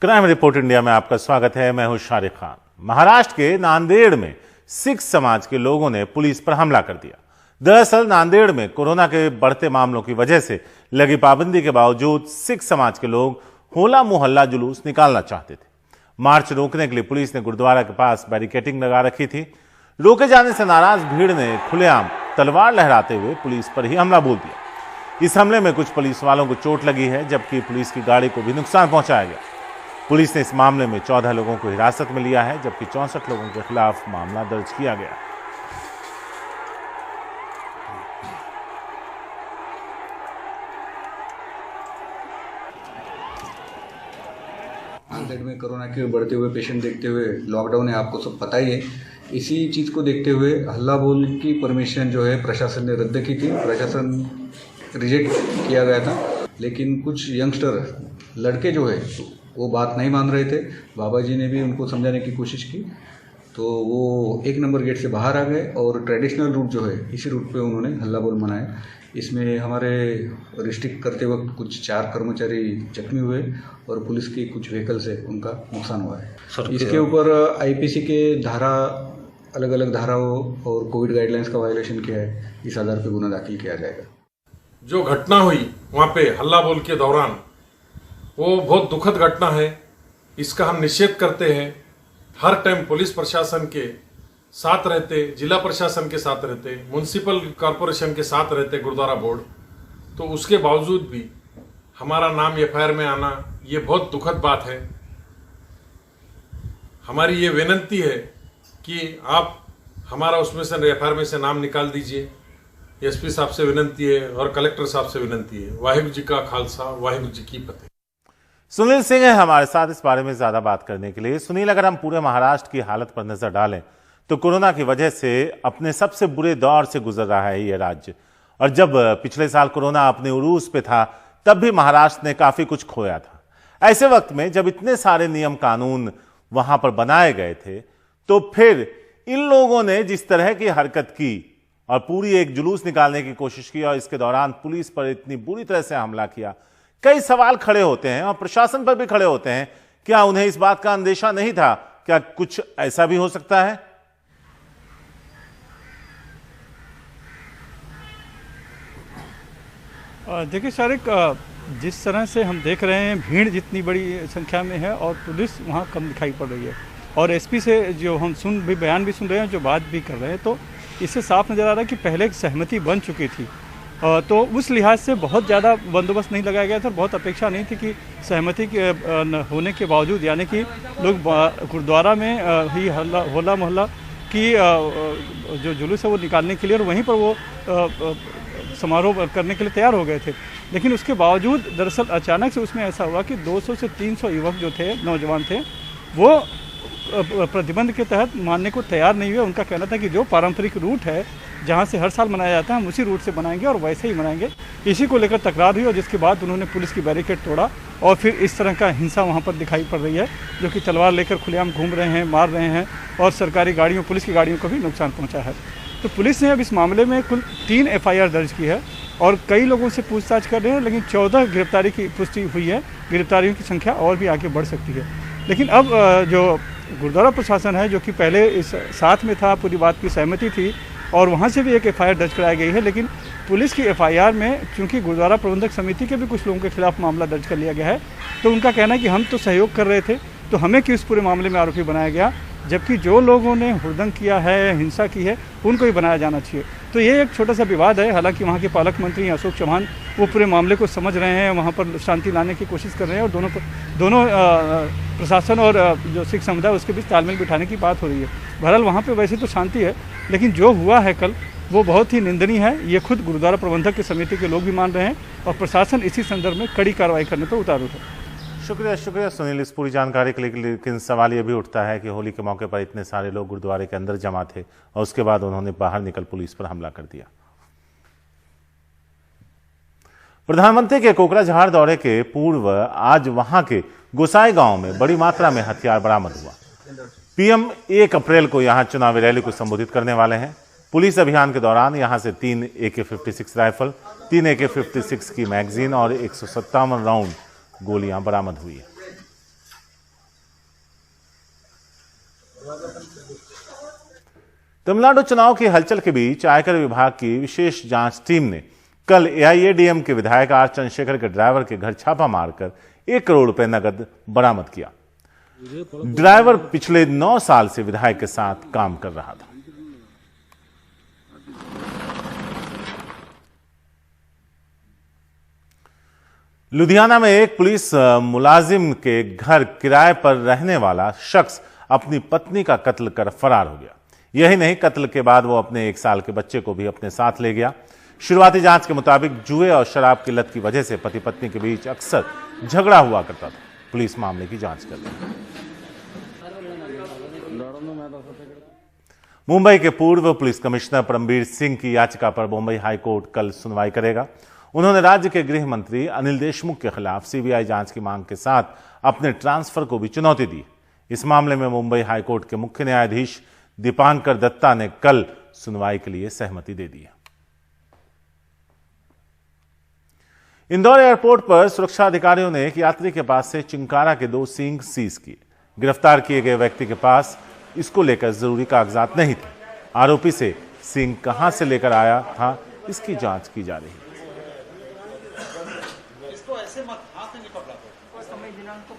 Crime report India में आपका स्वागत है। मैं हूं शारिक खान। महाराष्ट्र के नांदेड़ में सिख समाज के लोगों ने पुलिस पर हमला कर दिया। दरअसल नांदेड़ में कोरोना के बढ़ते मामलों की वजह से लगी पाबंदी के बावजूद सिख समाज के लोग होला मोहल्ला जुलूस निकालना चाहते थे। मार्च रोकने के लिए पुलिस ने गुरुद्वारा के पास बैरिकेडिंग लगा रखी थी। रोके जाने से नाराज भीड़ ने खुलेआम तलवार लहराते हुए पुलिस पर ही हमला बोल दिया। इस हमले में कुछ पुलिस वालों को चोट लगी है, जबकि पुलिस की गाड़ी को भी नुकसान पहुंचाया गया। पुलिस ने इस मामले में 14 लोगों को हिरासत में लिया है, जबकि 64 लोगों के खिलाफ मामला दर्ज किया गया। नांदेड़ में कोरोना के बढ़ते हुए पेशेंट देखते हुए लॉकडाउन है, आपको सब पता ही है। इसी चीज़ को देखते हुए हल्ला बोल की परमिशन जो है प्रशासन ने रद्द की थी। प्रशासन रिजेक्ट किया गया था, लेकिन कुछ यंगस्टर लड़के जो है वो बात नहीं मान रहे थे। बाबा जी ने भी उनको समझाने की कोशिश की, तो वो 1 नंबर गेट से बाहर आ गए और ट्रेडिशनल रूट जो है इसी रूट पे उन्होंने हल्ला बोल मनाया। इसमें हमारे रिस्ट्रिक्ट करते वक्त कुछ 4 कर्मचारी जख्मी हुए और पुलिस की कुछ व्हीकल से उनका नुकसान हुआ है। इसके ऊपर आईपीसी के धारा अलग अलग धाराओं और कोविड गाइडलाइंस का वायलेशन किया है, इस आधार पर गुना दाखिल किया जाएगा। जो घटना हुई वहाँ पे हल्ला बोल के दौरान, वो बहुत दुखद घटना है। इसका हम निषेध करते हैं। हर टाइम पुलिस प्रशासन के साथ रहते, जिला प्रशासन के साथ रहते, म्युनिसिपल कॉरपोरेशन के साथ रहते गुरुद्वारा बोर्ड, तो उसके बावजूद भी हमारा नाम एफआईआर में आना ये बहुत दुखद बात है। हमारी ये विनती है कि आप हमारा उसमें से एफआईआर में से नाम निकाल दीजिए। एसपी साहब से विनती है और कलेक्टर साहब से विनती है। वाहिगुरू जी का खालसा, वाहिगुरू जी की फतेह। सुनील सिंह है हमारे साथ इस बारे में ज्यादा बात करने के लिए। सुनील, अगर हम पूरे महाराष्ट्र की हालत पर नजर डालें तो कोरोना की वजह से अपने सबसे बुरे दौर से गुजर रहा है यह राज्य। और जब पिछले साल कोरोना अपने उरूज पे था, तब भी महाराष्ट्र ने काफी कुछ खोया था। ऐसे वक्त में जब इतने सारे नियम कानून वहां पर बनाए गए थे, तो फिर इन लोगों ने जिस तरह की हरकत की और पूरी एक जुलूस निकालने की कोशिश की और इसके दौरान पुलिस पर इतनी बुरी तरह से हमला किया, कई सवाल खड़े होते हैं और प्रशासन पर भी खड़े होते हैं। क्या उन्हें इस बात का अंदेशा नहीं था? क्या कुछ ऐसा भी हो सकता है? देखिए शारिक, जिस तरह से हम देख रहे हैं, भीड़ जितनी बड़ी संख्या में है और पुलिस वहाँ कम दिखाई पड़ रही है, और एसपी से जो हम बयान भी सुन रहे हैं, जो बात भी कर रहे हैं, तो इससे साफ नज़र आ रहा है कि पहले एक सहमति बन चुकी थी। तो उस लिहाज से बहुत ज़्यादा बंदोबस्त नहीं लगाया गया था। बहुत अपेक्षा नहीं थी कि सहमति के होने के बावजूद, यानी कि लोग गुरुद्वारा में ही होला मोहल्ला की जो जुलूस है वो निकालने के लिए और वहीं पर वो समारोह करने के लिए तैयार हो गए थे। लेकिन उसके बावजूद दरअसल अचानक से उसमें ऐसा हुआ कि 200 से 300 युवक जो थे, नौजवान थे, वो प्रतिबंध के तहत मानने को तैयार नहीं हुए। उनका कहना था कि जो पारंपरिक रूट है जहाँ से हर साल मनाया जाता है, हम उसी रूट से बनाएंगे और वैसे ही मनाएंगे। इसी को लेकर तकरार हुई और जिसके बाद उन्होंने पुलिस की बैरिकेड तोड़ा और फिर इस तरह का हिंसा वहाँ पर दिखाई पड़ रही है, जो कि तलवार लेकर खुलेआम घूम रहे हैं, मार रहे हैं और सरकारी गाड़ियों, पुलिस की गाड़ियों को भी नुकसान पहुँचा है। तो पुलिस ने अब इस मामले में कुल 3 एफआईआर दर्ज की है और कई लोगों से पूछताछ कर रहे हैं, लेकिन 14 गिरफ्तारी की पुष्टि हुई है। गिरफ्तारियों की संख्या और भी आगे बढ़ सकती है। लेकिन अब जो गुरुद्वारा प्रशासन है, जो कि पहले इस साथ में था, पूरी बात की सहमति थी और वहाँ से भी एक एफआईआर दर्ज कराई गई है, लेकिन पुलिस की एफआईआर में चूंकि गुरुद्वारा प्रबंधक समिति के भी कुछ लोगों के खिलाफ मामला दर्ज कर लिया गया है, तो उनका कहना है कि हम तो सहयोग कर रहे थे, तो हमें क्यों इस पूरे मामले में आरोपी बनाया गया, जबकि जो लोगों ने हुड़दंग किया है, हिंसा की है, उनको ही बनाया जाना चाहिए। तो ये एक छोटा सा विवाद है। हालांकि वहाँ के पालक मंत्री अशोक चौहान वो पूरे मामले को समझ रहे हैं, वहाँ पर शांति लाने की कोशिश कर रहे हैं और दोनों प्रशासन और जो सिख समुदाय उसके बीच तालमेल बिठाने की बात हो रही है। बहरहाल वहाँ पे वैसे तो शांति है, लेकिन जो हुआ है कल वो बहुत ही निंदनीय है। ये खुद गुरुद्वारा प्रबंधक की समिति के लोग भी मान रहे हैं और प्रशासन इसी संदर्भ में कड़ी कार्रवाई करने पर उतारू है। शुक्रिया सुनील इस पूरी जानकारी के लिए। लेकिन सवाल यह भी उठता है कि होली के मौके पर इतने सारे लोग गुरुद्वारे के अंदर जमा थे और उसके बाद उन्होंने बाहर निकल पुलिस पर हमला कर दिया। प्रधानमंत्री के कोकराझार दौरे के पूर्व आज वहां के गोसाई गांव में बड़ी मात्रा में हथियार बरामद हुआ। पीएम 1 अप्रैल को यहां चुनावी रैली को संबोधित करने वाले हैं। पुलिस अभियान के दौरान यहां से 3 AK-56 राइफल, 3 AK-56 की मैगजीन और 157 राउंड गोलियां बरामद हुई है। तमिलनाडु चुनाव की हलचल के बीच आयकर विभाग की विशेष जांच टीम ने कल एआईएडीएम के विधायक आर चंद्रशेखर के ड्राइवर के घर छापा मारकर 1 करोड़ रुपए नकद बरामद किया। ड्राइवर पिछले 9 साल से विधायक के साथ काम कर रहा था। लुधियाना में एक पुलिस मुलाजिम के घर किराए पर रहने वाला शख्स अपनी पत्नी का कत्ल कर फरार हो गया। यही नहीं, कत्ल के बाद वो अपने 1 साल के बच्चे को भी अपने साथ ले गया। शुरुआती जांच के मुताबिक जुए और शराब की लत की वजह से पति पत्नी के बीच अक्सर झगड़ा हुआ करता था। पुलिस मामले की जांच कर रही है। मुंबई के पूर्व पुलिस कमिश्नर परमबीर सिंह की याचिका पर मुंबई हाईकोर्ट कल सुनवाई करेगा। उन्होंने राज्य के गृह मंत्री अनिल देशमुख के खिलाफ सीबीआई जांच की मांग के साथ अपने ट्रांसफर को भी चुनौती दी। इस मामले में मुंबई हाईकोर्ट के मुख्य न्यायाधीश दीपांकर दत्ता ने कल सुनवाई के लिए सहमति दे दी है। इंदौर एयरपोर्ट पर सुरक्षा अधिकारियों ने एक यात्री के पास से चिंकारा के 2 सींग सीज किए। गिरफ्तार किए गए व्यक्ति के पास इसको लेकर जरूरी कागजात नहीं थे। आरोपी से सींग कहां से लेकर आया था, इसकी जांच की जा रही है। इसको ऐसे मत हाथ से नहीं पकड़ा, समय दिनांक को